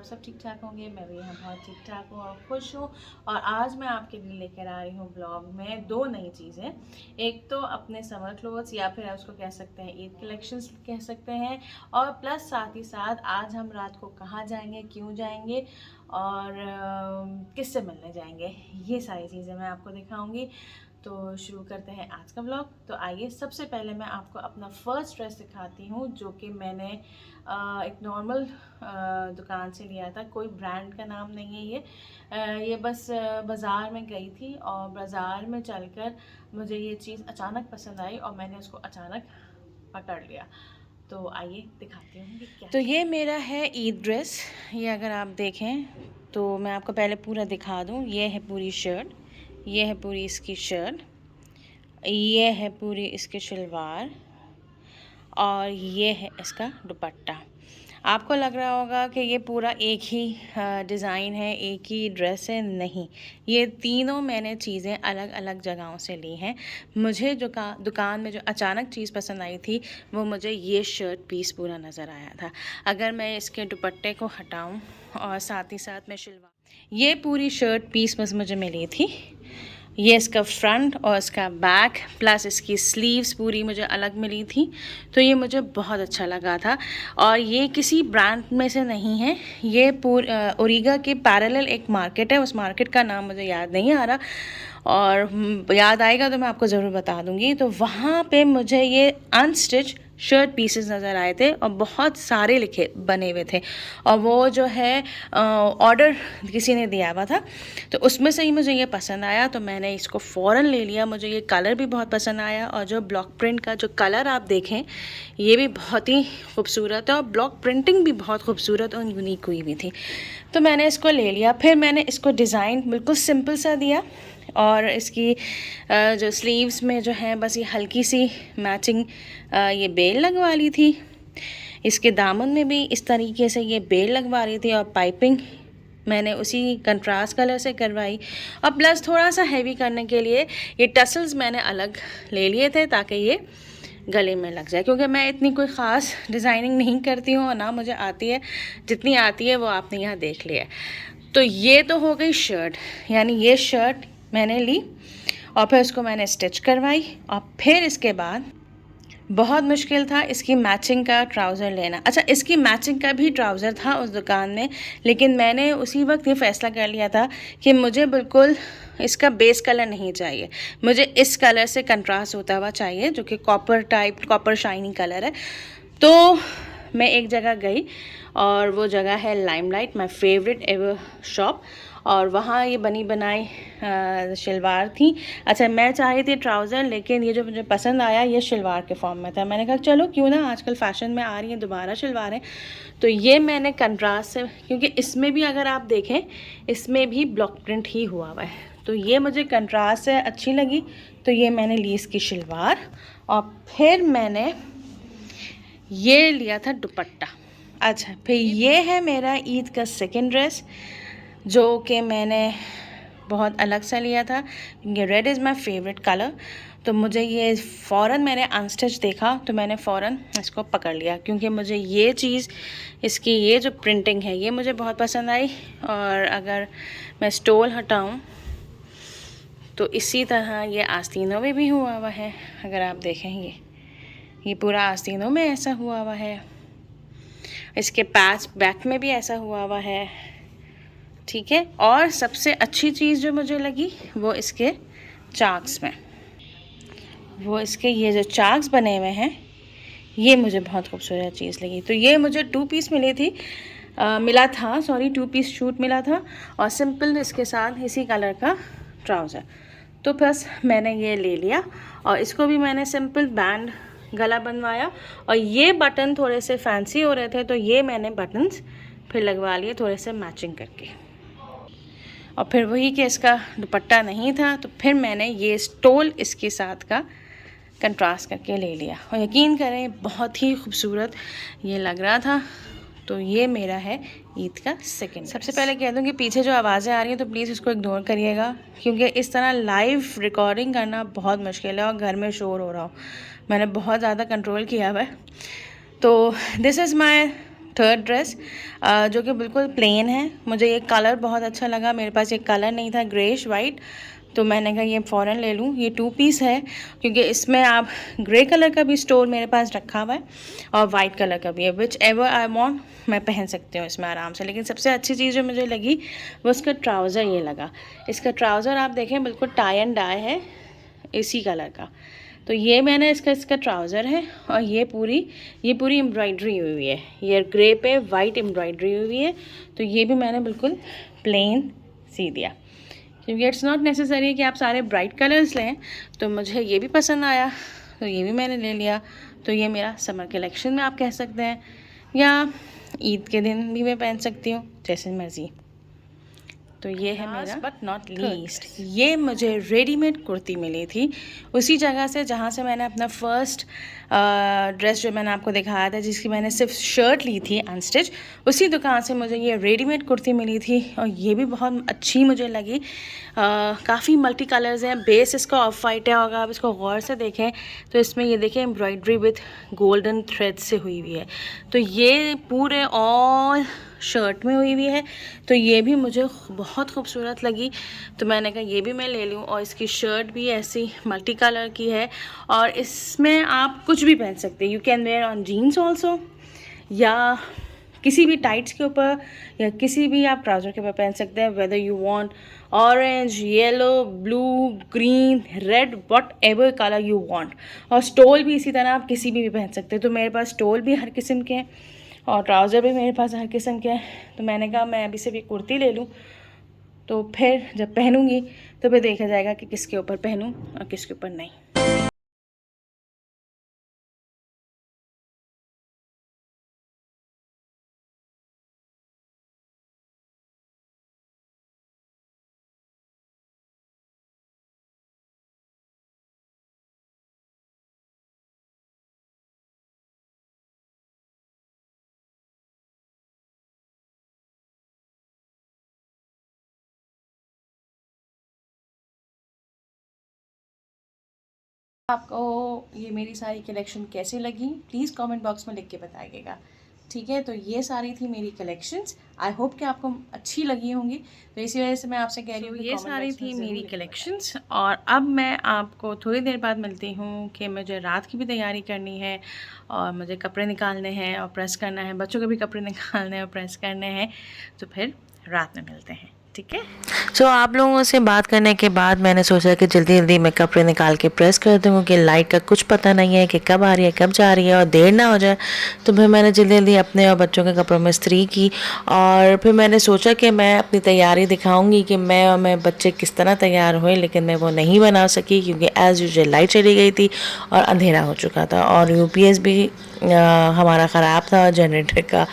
आप सब ठीक ठाक होंगे। मैं भी यहाँ बहुत ठीक ठाक हूँ और खुश हूँ। और आज मैं आपके लिए लेकर आ रही हूँ ब्लॉग में दो नई चीज़ें। एक तो अपने समर क्लोथ्स या फिर उसको कह सकते हैं ईद कलेक्शंस कह सकते हैं, और प्लस साथ ही साथ आज हम रात को कहाँ जाएंगे, क्यों जाएंगे और किससे मिलने जाएंगे, ये सारी चीज़ें मैं आपको दिखाऊंगी। तो शुरू करते हैं आज का व्लॉग। तो आइए, सबसे पहले मैं आपको अपना फ़र्स्ट ड्रेस दिखाती हूँ जो कि मैंने एक नॉर्मल दुकान से लिया था। कोई ब्रांड का नाम नहीं है ये बस बाज़ार में गई थी और बाज़ार में चलकर मुझे ये चीज़ अचानक पसंद आई और मैंने उसको अचानक पकड़ लिया। तो आइए दिखाती हूँ कि क्या। तो ये मेरा है ईद ड्रेस। ये अगर आप देखें तो मैं आपको पहले पूरा दिखा दूँ। ये है पूरी शर्ट, ये है पूरी इसकी शर्ट, ये है पूरी इसकी शलवार और ये है इसका दुपट्टा। आपको लग रहा होगा कि ये पूरा एक ही डिज़ाइन है, एक ही ड्रेस है। नहीं, ये तीनों मैंने चीज़ें अलग अलग जगहों से ली हैं। मुझे जो दुकान में जो अचानक चीज़ पसंद आई थी वो मुझे ये शर्ट पीस पूरा नज़र आया था। अगर मैं इसके दुपट्टे को हटाऊं और साथ ही साथ मैं शलवार, ये पूरी शर्ट पीस बस मुझे मिली थी। ये इसका फ्रंट और इसका बैक प्लस इसकी स्लीव्स पूरी मुझे अलग मिली थी। तो ये मुझे बहुत अच्छा लगा था और ये किसी ब्रांड में से नहीं है। ये ओरिगा के पैरेलल एक मार्केट है, उस मार्केट का नाम मुझे याद नहीं आ रहा और याद आएगा तो मैं आपको ज़रूर बता दूँगी। तो वहाँ पे मुझे ये अनस्टिच शर्ट पीसेस नज़र आए थे और बहुत सारे बने हुए थे और वो जो है ऑर्डर किसी ने दिया हुआ था। तो उसमें से ही मुझे ये पसंद आया तो मैंने इसको फ़ौरन ले लिया। मुझे ये कलर भी बहुत पसंद आया और जो ब्लॉक प्रिंट का जो कलर आप देखें ये भी बहुत ही खूबसूरत है और ब्लॉक प्रिंटिंग भी बहुत खूबसूरत और यूनिक हुई भी थी। तो मैंने इसको ले लिया। फिर मैंने इसको डिज़ाइन बिल्कुल सिंपल सा दिया और इसकी जो स्लीव्स में जो है बस ये हल्की सी मैचिंग ये बेल लगवा ली थी। इसके दामन में भी इस तरीके से ये बेल लगवा रही थी और पाइपिंग मैंने उसी कंट्रास्ट कलर से करवाई और प्लस थोड़ा सा हैवी करने के लिए ये टसल्स मैंने अलग ले लिए थे ताकि ये गले में लग जाए, क्योंकि मैं इतनी कोई ख़ास डिज़ाइनिंग नहीं करती हूँ और ना मुझे आती है। जितनी आती है वो आपने यहाँ देख लिया। तो ये तो हो गई शर्ट, यानी ये शर्ट मैंने ली और फिर उसको मैंने स्टिच करवाई और फिर इसके बाद बहुत मुश्किल था इसकी मैचिंग का ट्राउज़र लेना। अच्छा, इसकी मैचिंग का भी ट्राउज़र था उस दुकान में, लेकिन मैंने उसी वक्त ये फ़ैसला कर लिया था कि मुझे बिल्कुल इसका बेस कलर नहीं चाहिए, मुझे इस कलर से कंट्रास्ट होता हुआ चाहिए जो कि कॉपर शाइनी कलर है। तो मैं एक जगह गई और वो जगह है limelight, my favourite ever shop, और वहाँ ये बनी बनाई शलवार थी। अच्छा, मैं चाह रही थी ट्राउज़र, लेकिन ये जो मुझे पसंद आया ये शलवार के फॉर्म में था। मैंने कहा चलो क्यों ना, आजकल फ़ैशन में आ रही हैं दोबारा शलवारें। तो ये मैंने कंट्रास्ट से, क्योंकि इसमें भी अगर आप देखें इसमें भी ब्लॉक प्रिंट ही हुआ हुआ है, तो ये मुझे कंट्रास्ट से अच्छी लगी। तो ये मैंने ली इसकी शलवार और फिर मैंने ये लिया था दुपट्टा। अच्छा, फिर ये है मेरा ईद का सेकंड ड्रेस जो कि मैंने बहुत अलग सा लिया था। ये red is my favourite colour. तो मुझे ये फ़ौरन मैंने अनस्टिच देखा तो मैंने फ़ौरन इसको पकड़ लिया, क्योंकि मुझे ये चीज़, इसकी ये जो प्रिंटिंग है ये मुझे बहुत पसंद आई। और अगर मैं स्टोल हटाऊं तो इसी तरह ये आस्तीनों में भी हुआ हुआ है। अगर आप देखें ये पूरा आस्तीनों में ऐसा हुआ हुआ है, इसके पैच बैक में भी ऐसा हुआ हुआ है, ठीक है। और सबसे अच्छी चीज़ जो मुझे लगी वो इसके चाक्स में, वो इसके ये जो चाक्स बने हुए हैं ये मुझे बहुत खूबसूरत चीज़ लगी। तो ये मुझे टू पीस शूट मिला था और सिंपल इसके साथ इसी कलर का ट्राउज़र। तो बस मैंने ये ले लिया और इसको भी मैंने सिंपल बैंड गला बनवाया और ये बटन थोड़े से फैंसी हो रहे थे तो ये मैंने बटन्स फिर लगवा लिए थोड़े से मैचिंग करके। और फिर वही कि इसका दुपट्टा नहीं था तो फिर मैंने ये स्टोल इसके साथ का कंट्रास्ट करके ले लिया और यकीन करें बहुत ही खूबसूरत ये लग रहा था। तो ये मेरा है ईद का सेकंड। सबसे पहले कह दूँ कि पीछे जो आवाज़ें आ रही हैं तो प्लीज़ इसको इग्नोर करिएगा, क्योंकि इस तरह लाइव रिकॉर्डिंग करना बहुत मुश्किल है और घर में शोर हो रहा हो। मैंने बहुत ज़्यादा कंट्रोल किया हुआ है। तो this is my third dress जो कि बिल्कुल प्लेन है। मुझे ये कलर बहुत अच्छा लगा, मेरे पास ये कलर नहीं था ग्रेश वाइट, तो मैंने कहा ये फ़ौरन ले लूँ। ये 2 पीस है क्योंकि इसमें आप ग्रे कलर का भी स्टोल मेरे पास रखा हुआ है और वाइट कलर का भी है, विच एवर आई वांट मैं पहन सकती हूँ इसमें आराम से। लेकिन सबसे अच्छी चीज़ जो मुझे लगी वो इसका ट्राउज़र ये लगा। इसका ट्राउज़र आप देखें बिल्कुल टाई एंड डाई है इसी कलर का। तो ये मैंने इसका ट्राउज़र है और ये पूरी एम्ब्रॉयडरी हुई है, ये ग्रे पे वाइट एम्ब्रॉयडरी हुई है। तो ये भी मैंने बिल्कुल प्लेन सी दिया क्योंकि इट्स नॉट नेसेसरी कि आप सारे ब्राइट कलर्स लें। तो मुझे ये भी पसंद आया तो ये भी मैंने ले लिया। तो ये मेरा समर कलेक्शन में आप कह सकते हैं, या ईद के दिन भी मैं पहन सकती हूँ, जैसे मर्ज़ी। तो ये है मेरा बट नॉट लीस्ट, ये मुझे रेडीमेड कुर्ती मिली थी उसी जगह से जहाँ से मैंने अपना फर्स्ट ड्रेस जो मैंने आपको दिखाया था, जिसकी मैंने सिर्फ शर्ट ली थी अनस्टिच, उसी दुकान से मुझे ये रेडीमेड कुर्ती मिली थी और ये भी बहुत अच्छी मुझे लगी। काफ़ी मल्टी कलर्स हैं, बेस इसका ऑफ वाइट है और आप इसको गौर से देखें तो इसमें ये देखें एम्ब्रॉयडरी विथ गोल्डन थ्रेड से हुई हुई है। तो ये पूरे ऑल शर्ट में हुई हुई है, तो ये भी मुझे बहुत खूबसूरत लगी। तो मैंने कहा ये भी मैं ले लूँ। और इसकी शर्ट भी ऐसी मल्टी कलर की है और इसमें आप कुछ भी पहन सकते हैं। You can wear on jeans also, या किसी भी टाइट्स के ऊपर, या किसी भी आप ट्राउज़र के ऊपर पहन सकते हैं, whether you want orange, yellow, blue, green, red, what ever colour you want. और स्टोल भी इसी तरह आप किसी भी पहन सकते हैं। तो मेरे पास स्टोल भी हर किस्म के हैं और ट्राउज़र भी मेरे पास हर किस्म के हैं। तो मैंने कहा मैं अभी सिर्फ एक कुर्ती ले लूँ, तो फिर जब पहनूँगी तो फिर देखा जाएगा कि किसके ऊपर पहनूँ और किसके ऊपर नहीं। आपको ये मेरी सारी कलेक्शन कैसी लगी प्लीज़ कमेंट बॉक्स में लिख के बताइएगा, ठीक है। तो ये सारी थी मेरी कलेक्शंस, आई होप कि आपको अच्छी लगी होंगी। तो इसी वजह से मैं आपसे कह रही हूँ ये सारी थी मेरी कलेक्शंस। और अब मैं आपको थोड़ी देर बाद मिलती हूँ कि मुझे रात की भी तैयारी करनी है और मुझे कपड़े निकालने हैं और प्रेस करना है, बच्चों के भी कपड़े निकालने हैं और प्रेस करने हैं। तो फिर रात में मिलते हैं, ठीक है। सो आप लोगों से बात करने के बाद मैंने सोचा कि जल्दी जल्दी मैं कपड़े निकाल के प्रेस कर दूँ क्योंकि लाइट का कुछ पता नहीं है कि कब आ रही है कब जा रही है और देर ना हो जाए। तो फिर मैंने जल्दी जल्दी अपने और बच्चों के कपड़ों में इस्त्री की और फिर मैंने सोचा कि मैं अपनी तैयारी दिखाऊंगी कि मैं और मैं बच्चे किस तरह तैयार हुए, लेकिन मैं वो नहीं बना सकी क्योंकि एज़ यूजुअल लाइट चली गई थी और अंधेरा हो चुका था और UPS भी हमारा ख़राब था और जनरेटर का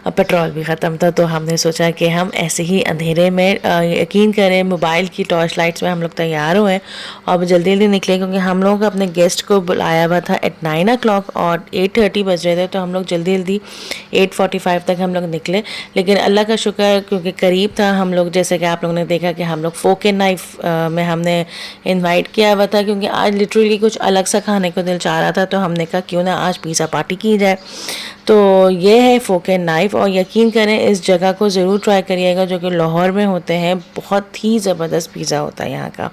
पेट्रोल भी ख़त्म था। तो हमने सोचा कि हम ऐसे ही अंधेरे में यकीन करें मोबाइल की टॉर्च लाइट्स में हम लोग तैयार हुए और जल्दी जल्दी निकले क्योंकि हम लोग अपने गेस्ट को बुलाया हुआ था एट 9 o'clock और 8:30 बज रहे थे। तो हम लोग जल्दी जल्दी 8:45 तक हम लोग निकले। लेकिन अल्लाह का शुक्र क्योंकि करीब था, हम लोग जैसे कि आप लोगों ने देखा कि हम लोग फोक एंड नाइफ में हमने इनवाइट किया हुआ था क्योंकि आज लिटरली कुछ अलग सा खाने को दिल चाह रहा था। तो हमने कहा क्यों ना आज पिज़्ज़ा पार्टी की जाए। तो ये है फोक एंड नाइफ और यकीन करें इस जगह को ज़रूर ट्राई करिएगा जो कि लाहौर में होते हैं। बहुत ही ज़बरदस्त पिज़्ज़ा होता है यहाँ का।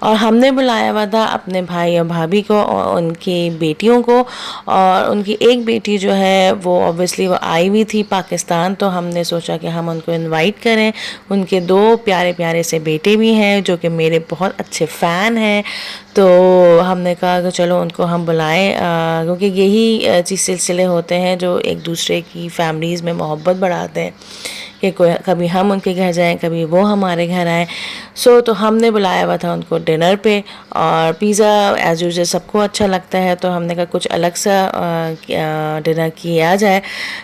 और हमने बुलाया हुआ था अपने भाई और भाभी को और उनकी बेटियों को, और उनकी एक बेटी जो है वो ऑब्वियसली वो आई हुई थी पाकिस्तान। तो हमने सोचा कि हम उनको इनवाइट करें। उनके 2 प्यारे प्यारे से बेटे भी हैं जो कि मेरे बहुत अच्छे फ़ैन हैं। तो हमने कहा कि चलो उनको हम बुलाएं क्योंकि यही चीज़ सिलसिले होते हैं जो एक दूसरे की फैमिलीज़ में मोहब्बत बढ़ाते हैं कि कोई कभी हम उनके घर जाएं कभी वो हमारे घर आएँ। तो हमने बुलाया हुआ था उनको डिनर पे और पिज़्ज़ा एज़ यूजुअल सबको अच्छा लगता है। तो हमने कहा कुछ अलग सा डिनर किया जाए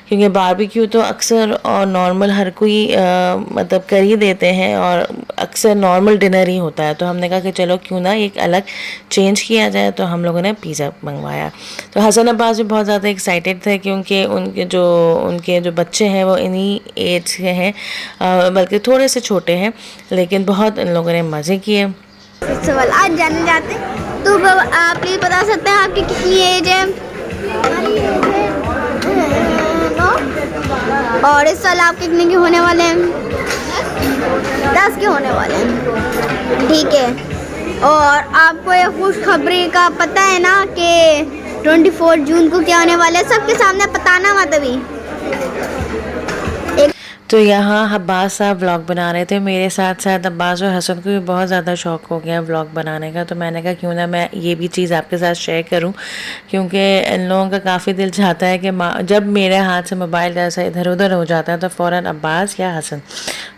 क्योंकि बारबेक्यू तो अक्सर और नॉर्मल हर कोई मतलब कर ही देते हैं और अक्सर नॉर्मल डिनर ही होता है। तो हमने कहा कि चलो क्यों ना एक अलग चेंज किया जाए। तो हम लोगों ने पिज़्ज़ा मंगवाया। तो हसन अब्बास भी बहुत ज़्यादा एक्साइटेड थे क्योंकि उनके जो बच्चे हैं वो इन्हीं एज के हैं, बल्कि थोड़े से छोटे हैं, लेकिन बहुत इन लोगों ने मज़े किए। सवाल आज जानने जाते हैं तो आप प्लीज़ बता सकते हैं आपकी कितनी एज है? हमारी एज है 9। साल आपके कितने के होने वाले हैं? 10 के होने वाले हैं, ठीक है। और आपको ये खुशखबरी का पता है ना कि 24 जून को क्या होने वाला है? सबके सामने बताना मत अभी। तो यहाँ अब्बास साहब व्लॉग बना रहे थे मेरे साथ साथ। अब्बास और हसन को भी बहुत ज़्यादा शौक़ हो गया व्लॉग बनाने का, तो मैंने कहा क्यों ना मैं ये भी चीज़ आपके साथ शेयर करूं, क्योंकि इन लोगों का काफ़ी दिल चाहता है कि जब मेरे हाथ से मोबाइल जैसा इधर उधर हो जाता है तो फ़ौरन अब्बास या हसन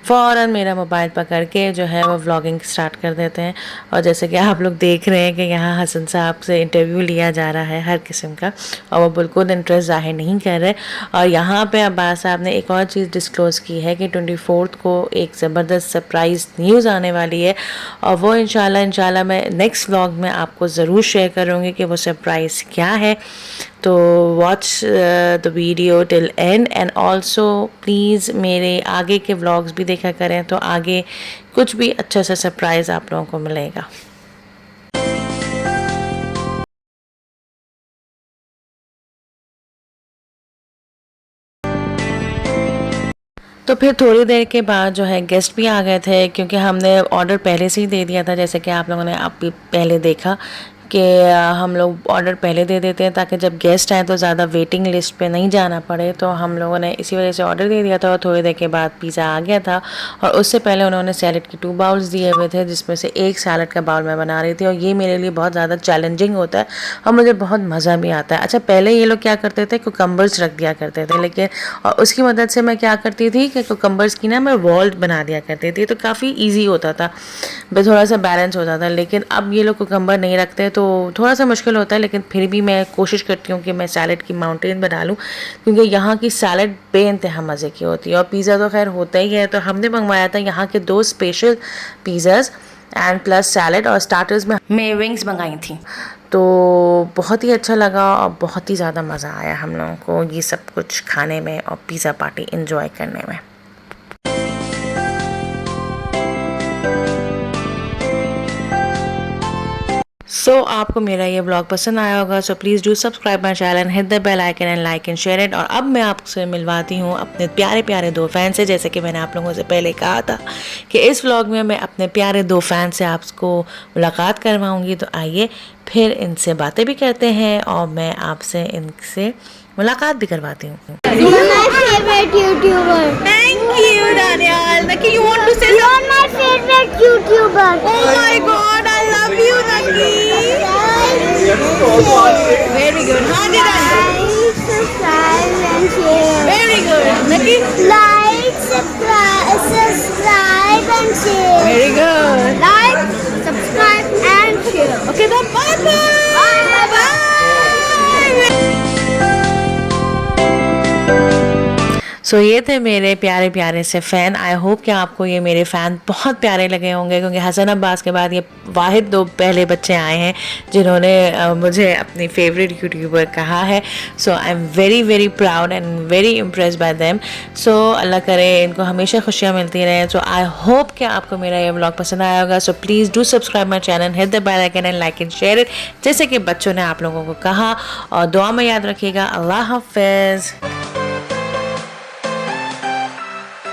फ़ौरन मेरा मोबाइल पकड़ के जो है वो व्लॉगिंग स्टार्ट कर देते हैं। और जैसे कि आप लोग देख रहे हैं कि यहाँ हसन साहब से इंटरव्यू लिया जा रहा है हर किस्म का, और वो बिल्कुल इंटरेस्ट ज़ाहिर नहीं कर रहे। और यहाँ पे अब्बास साहब ने एक और चीज़ डिस्क्लोज़ की है कि 24 को एक ज़बरदस्त सरप्राइज़ न्यूज़ आने वाली है, और वो इंशाल्लाह मैं नेक्स्ट व्लॉग में आपको ज़रूर शेयर करूँगी कि वो सरप्राइज़ क्या है। तो watch the video till and, and also please मेरे आगे के व्लॉग्स भी देखा करें, तो आगे कुछ भी अच्छा सा सरप्राइज़ आप लोगों को मिलेगा। तो फिर थोड़ी देर के बाद जो है गेस्ट भी आ गए थे, क्योंकि हमने ऑर्डर पहले से ही दे दिया था, जैसे कि आप लोगों ने आप भी पहले देखा कि हम लोग ऑर्डर पहले दे देते हैं ताकि जब गेस्ट आए तो ज़्यादा वेटिंग लिस्ट पे नहीं जाना पड़े। तो हम लोगों ने इसी वजह से ऑर्डर दे दिया था, और थोड़ी देर के बाद पिज़्ज़ा आ गया था। और उससे पहले उन्होंने सैलड के 2 बाउल्स दिए हुए थे, जिसमें से एक सैलड का बाउल मैं बना रही थी, और ये मेरे लिए बहुत ज़्यादा चैलेंजिंग होता है और मुझे बहुत मज़ा भी आता है। अच्छा, पहले ये लोग क्या करते थे, कुकम्बर्स रख दिया करते थे, लेकिन और उसकी मदद से मैं क्या करती थी कि कुकम्बर्स की ना मैं वॉल्ट बना दिया करती थी, तो काफ़ी ईजी होता था, थोड़ा सा बैलेंस होता था। लेकिन अब ये लोग कुकम्बर नहीं रखते तो थोड़ा सा मुश्किल होता है, लेकिन फिर भी मैं कोशिश करती हूँ कि मैं सैलड की माउंटेन बना लूँ, क्योंकि यहाँ की सैलड बेइंतहा मज़े की होती है। और पिज़्ज़ा तो खैर होता ही है, तो हमने मंगवाया था यहाँ के 2 special pizzas and plus salad, और स्टार्टर्स में मैं विंग्स मंगाई थी। तो बहुत ही अच्छा लगा और बहुत ही ज़्यादा मज़ा आया हम लोगों को ये सब कुछ खाने में और पिज़्ज़ा पार्टी इन्जॉय करने में। आपको मेरा ये ब्लॉग पसंद आया होगा, so please do subscribe my channel, hit the bell icon and like and share it. और अब मैं आपसे मिलवाती हूँ अपने प्यारे प्यारे 2 फैन से। जैसे कि मैंने आप लोगों से पहले कहा था कि इस व्लॉग में मैं अपने प्यारे 2 फैन से आपको मुलाकात करवाऊँगी, तो आइए फिर इनसे बातें भी करते हैं और मैं आपसे इनसे मुलाकात भी करवाती हूँ। My favorite YouTuber. Thank you, Daniel. Naki, you want to say You are my favorite YouTuber. Oh my God, I love you, Naki. Very good. Haan ji, Daniel. Like, subscribe and share. Very good. Naki. Like, subscribe and share. Very good. Like, subscribe and share. Okay, then bye bye. Bye bye. सो ये थे मेरे प्यारे प्यारे से fan. I hope कि आपको ये मेरे फ़ैन बहुत प्यारे लगे होंगे, क्योंकि हसन अब्बास के बाद ये वाहिद 2 पहले बच्चे आए हैं जिन्होंने मुझे अपनी फेवरेट यूट्यूबर कहा है। So I am very very proud and very impressed by them. So Allah करे इनको हमेशा खुशियाँ मिलती रहें। सो आई होप कि आपको मेरा ये व्लॉग पसंद आया होगा। So please do subscribe my channel, hit the bell icon and like and share it, जैसे कि बच्चों ने आप लोगों को कहा। और दुआ में याद रखिएगा। अल्लाह हाफ़िज़।